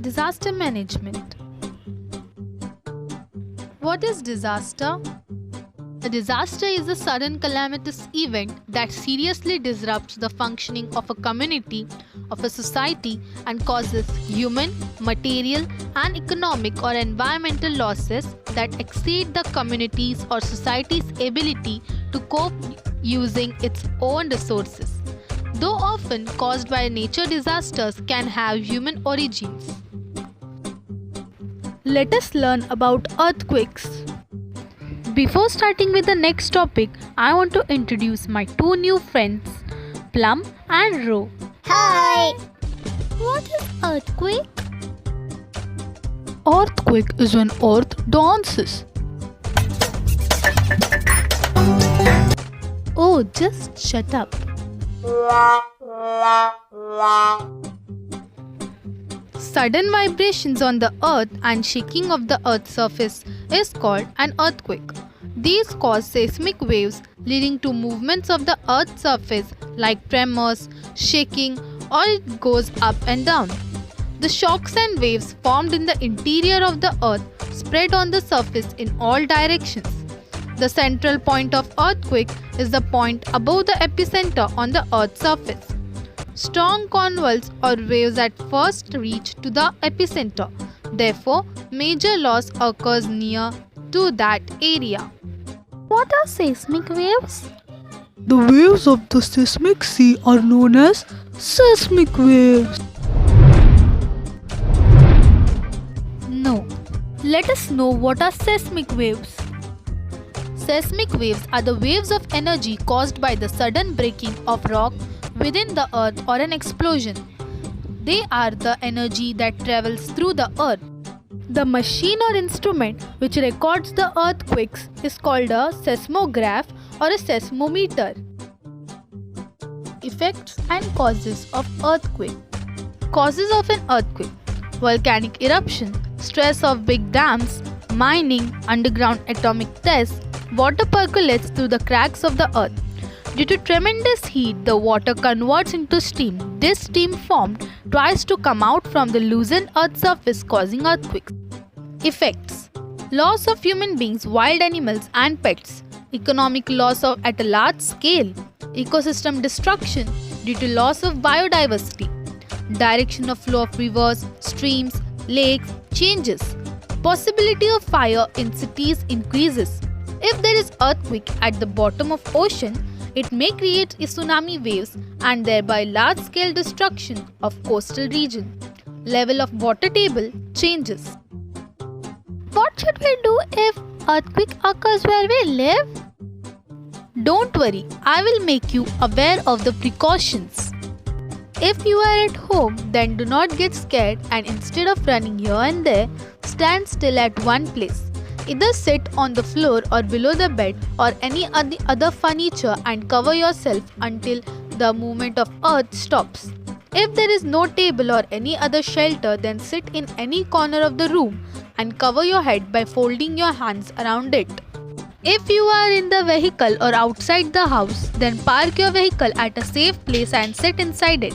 Disaster management. What is disaster? A disaster is a sudden calamitous event that seriously disrupts the functioning of a community, of a society, and causes human, material, and economic or environmental losses that exceed the community's or society's ability to cope using its own resources. Though often caused by nature, disasters can have human origins. Let us learn about earthquakes. Before starting with the next topic, I want to introduce my two new friends, Plum and Ro. Hi! What is earthquake? Earthquake is when earth dances. Oh, just shut up. Sudden vibrations on the earth and shaking of the earth's surface is called an earthquake. These cause seismic waves leading to movements of the earth's surface like tremors, shaking, or it goes up and down. The shocks and waves formed in the interior of the earth spread on the surface in all directions. The central point of earthquake is the point above the epicenter on the earth's surface. Strong convulsions or waves at first reach to the epicenter. Therefore, major loss occurs near to that area. What are seismic waves? The waves of the seismic sea are known as seismic waves. No. Let us know what are seismic waves. Seismic waves are the waves of energy caused by the sudden breaking of rock within the earth or an explosion. They are the energy that travels through the earth. The machine or instrument which records the earthquakes is called a seismograph or a seismometer. Effects and causes of earthquake. Causes of an earthquake: volcanic eruption, stress of big dams, mining, underground atomic tests. Water percolates through the cracks of the earth. Due to tremendous heat, the water converts into steam. This steam formed twice to come out from the loosened earth's surface, causing earthquakes. Effects: loss of human beings, wild animals and pets. Economic loss at a large scale. Ecosystem destruction due to loss of biodiversity. Direction of flow of rivers, streams, lakes changes. Possibility of fire in cities increases. If there is earthquake at the bottom of ocean, it may create tsunami waves and thereby large-scale destruction of coastal region. Level of water table changes. What should we do if earthquake occurs where we live? Don't worry, I will make you aware of the precautions. If you are at home, then do not get scared and instead of running here and there, stand still at one place. Either sit on the floor or below the bed or any other furniture and cover yourself until the movement of earth stops. If there is no table or any other shelter, then sit in any corner of the room and cover your head by folding your hands around it. If you are in the vehicle or outside the house, then park your vehicle at a safe place and sit inside it.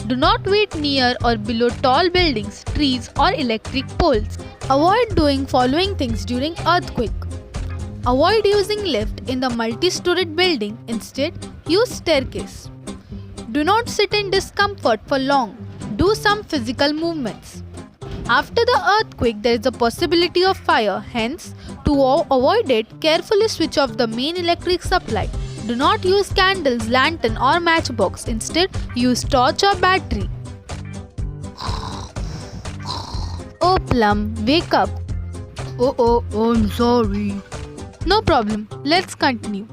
Do not wait near or below tall buildings, trees or electric poles. Avoid doing following things during earthquake. Avoid using lift in the multi-storied building. Instead, use staircase. Do not sit in discomfort for long. Do some physical movements. After the earthquake, there is a possibility of fire. Hence, to avoid it, carefully switch off the main electric supply. Do not use candles, lantern or matchbox. Instead, use torch or battery. Oh Plum, wake up. Oh, I'm sorry. No problem. Let's continue.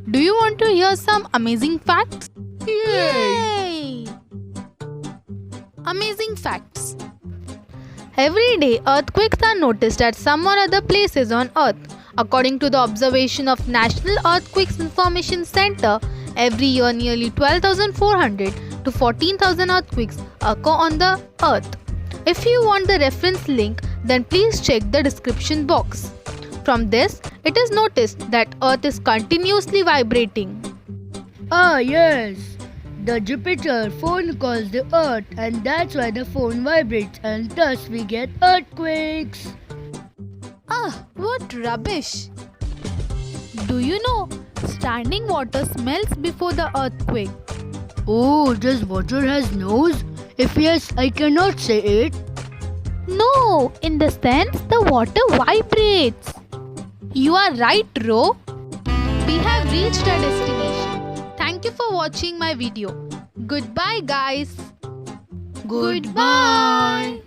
Do you want to hear some amazing facts? Yay! Amazing facts. Every day, earthquakes are noticed at some or other places on Earth. According to the observation of National Earthquakes Information Center, every year nearly 12,400 to 14,000 earthquakes occur on the Earth. If you want the reference link, then please check the description box. From this, it is noticed that Earth is continuously vibrating. Ah yes, The Jupiter phone calls the earth, and that's why the phone vibrates, and thus we get earthquakes. Ah, what rubbish! Do you know standing water smells before the earthquake? Oh, does water has nose? If yes, I cannot say it. No, in the sense the water vibrates. You are right, Ro. We have reached our destination. Thank you for watching my video. Goodbye, guys. Goodbye.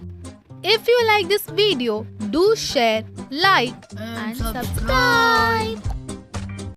If you like this video, do share, like, and subscribe.